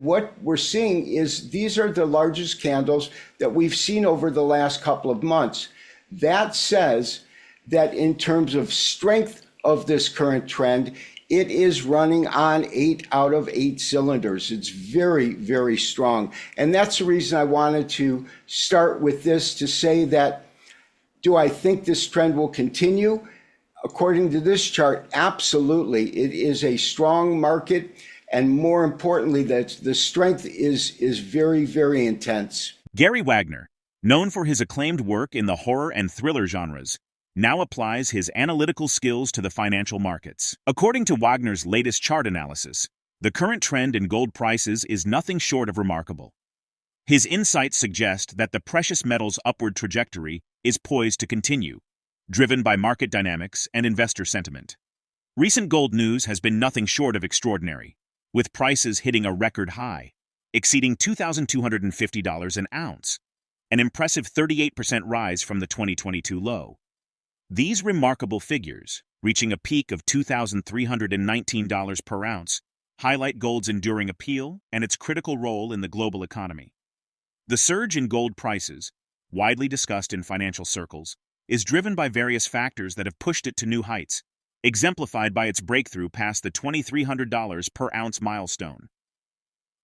What we're seeing is these are the largest candles that we've seen over the last couple of months. That says that in terms of strength of this current trend, it is running on 8 out of 8 cylinders. It's very, very strong. And that's the reason I wanted to start with this to say that, do I think this trend will continue? According to this chart, absolutely. It is a strong market. And more importantly, that the strength is very, very intense. GaryWagner, known for his acclaimed work in the horror and thriller genres, now applies his analytical skills to the financial markets. According to Wagner's latest chart analysis, the current trend in gold prices is nothing short of remarkable. His insights suggest that the precious metal's upward trajectory is poised to continue, driven by market dynamics and investor sentiment. Recent gold news has been nothing short of extraordinary, with prices hitting a record high, exceeding $2,250 an ounce, an impressive 38% rise from the 2022 low. These remarkable figures, reaching a peak of $2,319 per ounce, highlight gold's enduring appeal and its critical role in the global economy. The surge in gold prices, widely discussed in financial circles, is driven by various factors that have pushed it to new heights, exemplified by its breakthrough past the $2,300 per ounce milestone.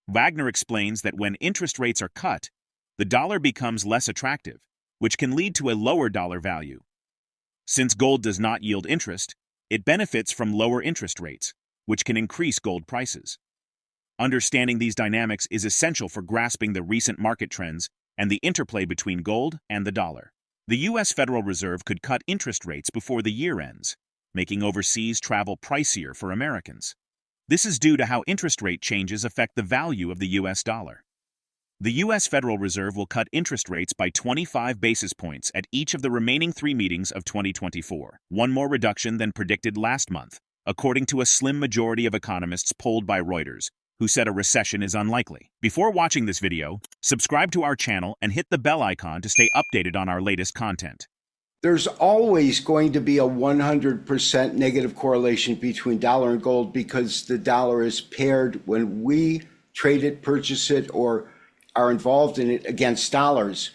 Wagner explains that when interest rates are cut, the dollar becomes less attractive, which can lead to a lower dollar value. Since gold does not yield interest, it benefits from lower interest rates, which can increase gold prices. Understanding these dynamics is essential for grasping the recent market trends and the interplay between gold and the dollar. The U.S. Federal Reserve could cut interest rates before the year ends, making overseas travel pricier for Americans. This is due to how interest rate changes affect the value of the U.S. dollar. The U.S. Federal Reserve will cut interest rates by 25 basis points at each of the remaining 3 meetings of 2024, one more reduction than predicted last month, according to a slim majority of economists polled by Reuters, who said a recession is unlikely. Before watching this video, subscribe to our channel and hit the bell icon to stay updated on our latest content. There's always going to be a 100% negative correlation between dollar and gold because the dollar is paired when we trade it, purchase it, or are involved in it against dollars.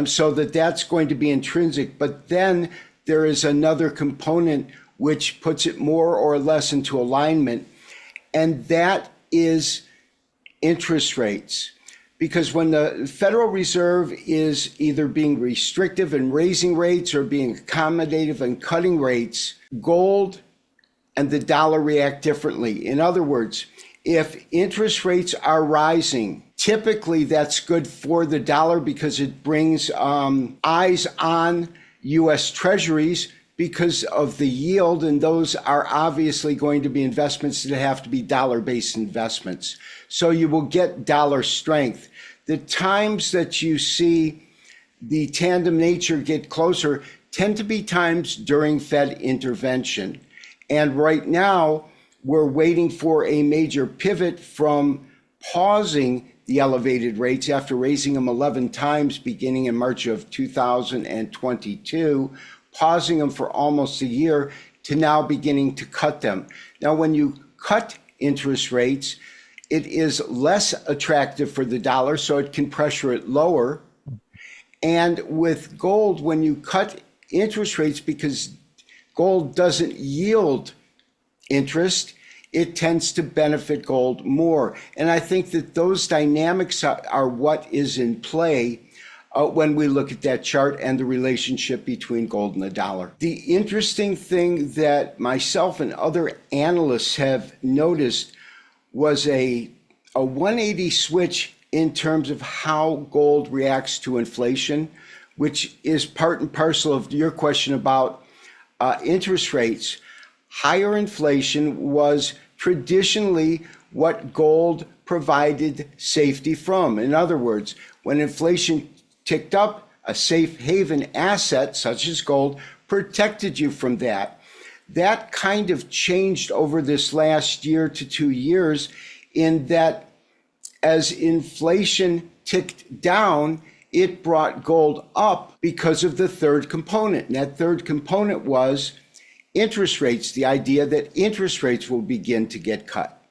So that's going to be intrinsic. But then there is another component which puts it more or less into alignment, and that is interest rates. Because when the Federal Reserve is either being restrictive and raising rates or being accommodative and cutting rates, gold and the dollar react differently. In other words, if interest rates are rising, typically that's good for the dollar because it brings eyes on U.S. Treasuries because of the yield, and those are obviously going to be investments that have to be dollar-based investments. So you will get dollar strength. The times that you see the tandem nature get closer tend to be times during Fed intervention. And right now, we're waiting for a major pivot from pausing the elevated rates after raising them 11 times beginning in March of 2022, pausing them for almost a year, to now beginning to cut them. Now, when you cut interest rates, it is less attractive for the dollar, so it can pressure it lower. And with gold, when you cut interest rates, because gold doesn't yield interest, it tends to benefit gold more. And I think that those dynamics are what is in play when we look at that chart and the relationship between gold and the dollar. The interesting thing that myself and other analysts have noticed was a 180 switch in terms of how gold reacts to inflation, which is part and parcel of your question about interest rates. Higher inflation was traditionally what gold provided safety from. In other words, when inflation ticked up, a safe haven asset such as gold protected you from that. That kind of changed over this last year to 2 years, in that as inflation ticked down, it brought gold up because of the third component. And that third component was interest rates, the idea that interest rates will begin to get cut.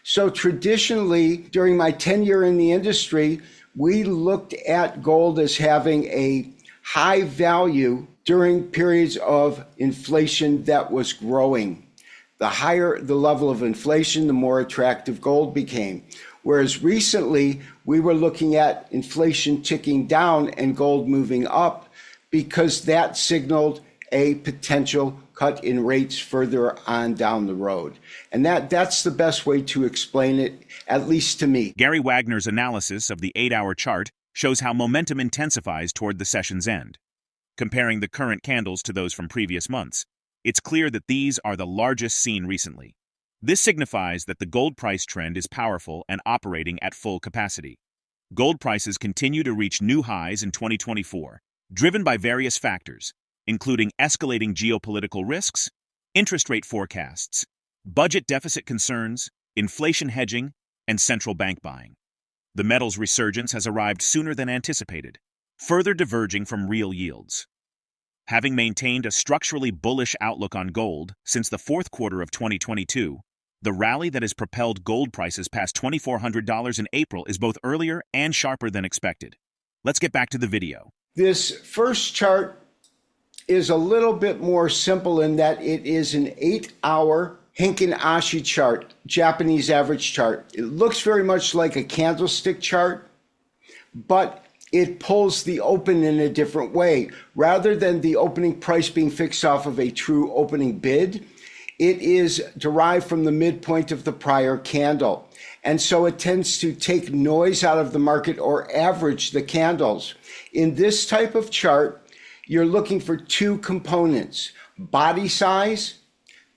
So traditionally, during my tenure in the industry, we looked at gold as having a high value during periods of inflation that was growing. The higher the level of inflation, the more attractive gold became. Whereas recently, we were looking at inflation ticking down and gold moving up because that signaled a potential cut in rates further on down the road. And that's the best way to explain it, at least to me. GaryWagner's analysis of the 8-hour chart shows how momentum intensifies toward the session's end. Comparing the current candles to those from previous months, it's clear that these are the largest seen recently. This signifies that the gold price trend is powerful and operating at full capacity. Gold prices continue to reach new highs in 2024, driven by various factors, including escalating geopolitical risks, interest rate forecasts, budget deficit concerns, inflation hedging, and central bank buying. The metal's resurgence has arrived sooner than anticipated, further diverging from real yields. Having maintained a structurally bullish outlook on gold since the fourth quarter of 2022, the rally that has propelled gold prices past $2,400 in April is both earlier and sharper than expected. Let's get back to the video. This first chart is a little bit more simple in that it is an 8-hour Henkin Ashi chart, Japanese average chart. It looks very much like a candlestick chart, but it pulls the open in a different way. Rather than the opening price being fixed off of a true opening bid, it is derived from the midpoint of the prior candle. And so it tends to take noise out of the market or average the candles. In this type of chart, you're looking for two components: body size.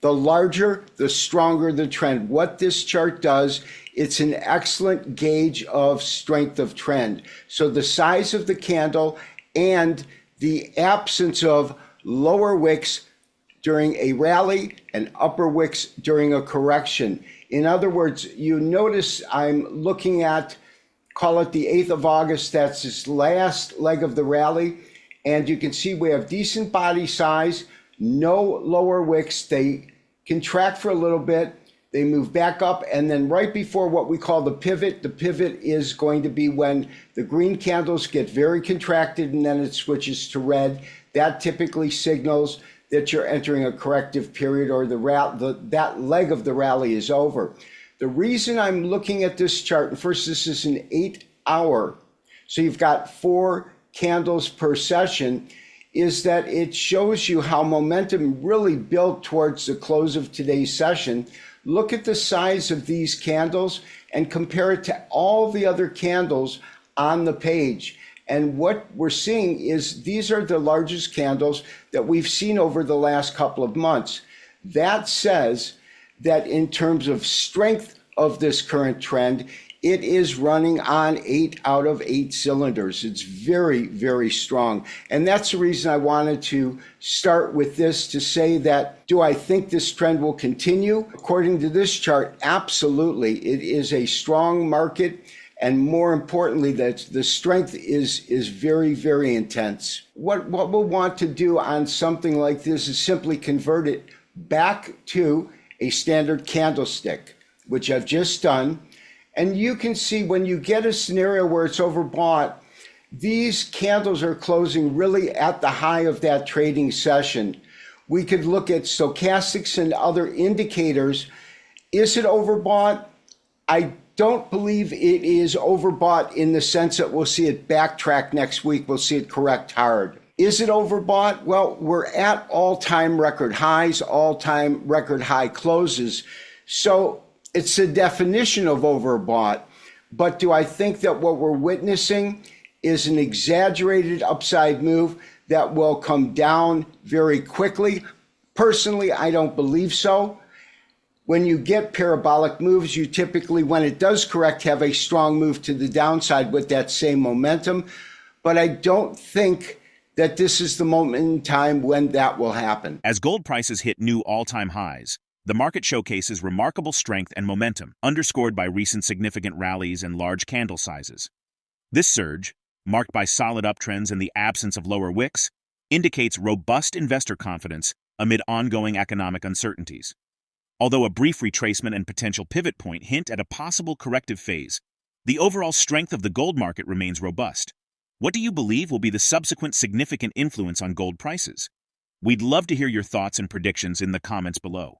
The larger, the stronger the trend. What this chart does, it's an excellent gauge of strength of trend. So the size of the candle and the absence of lower wicks during a rally and upper wicks during a correction. In other words, you notice I'm looking at, call it the 8th of August, that's this last leg of the rally. And you can see we have decent body size, no lower wicks. They contract for a little bit, they move back up, and then right before what we call the pivot is going to be when the green candles get very contracted and then it switches to red. That typically signals that you're entering a corrective period or that leg of the rally is over. The reason I'm looking at this chart, and first this is an 8-hour, so you've got 4 candles per session, is that it shows you how momentum really built towards the close of today's session. Look at the size of these candles and compare it to all the other candles on the page. And what we're seeing is these are the largest candles that we've seen over the last couple of months. That says that in terms of strength of this current trend, it is running on 8 out of 8 cylinders. It's very, very strong. And that's the reason I wanted to start with this to say that, do I think this trend will continue? According to this chart, absolutely. It is a strong market. And more importantly, that the strength is very, very intense. What we'll want to do on something like this is simply convert it back to a standard candlestick, which I've just done. And you can see when you get a scenario where it's overbought, these candles are closing really at the high of that trading session. We could look at stochastics and other indicators. Is it overbought? I don't believe it is overbought in the sense that we'll see it backtrack next week. We'll see it correct hard. Is it overbought? Well, we're at all-time record highs, all-time record high closes. So it's a definition of overbought. But do I think that what we're witnessing is an exaggerated upside move that will come down very quickly? Personally, I don't believe so. When you get parabolic moves, you typically, when it does correct, have a strong move to the downside with that same momentum. But I don't think that this is the moment in time when that will happen. As gold prices hit new all-time highs, the market showcases remarkable strength and momentum, underscored by recent significant rallies and large candle sizes. This surge, marked by solid uptrends and the absence of lower wicks, indicates robust investor confidence amid ongoing economic uncertainties. Although a brief retracement and potential pivot point hint at a possible corrective phase, the overall strength of the gold market remains robust. What do you believe will be the subsequent significant influence on gold prices? We'd love to hear your thoughts and predictions in the comments below.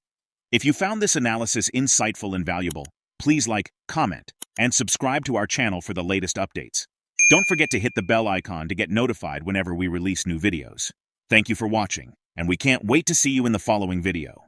If you found this analysis insightful and valuable, please like, comment, and subscribe to our channel for the latest updates. Don't forget to hit the bell icon to get notified whenever we release new videos. Thank you for watching, and we can't wait to see you in the following video.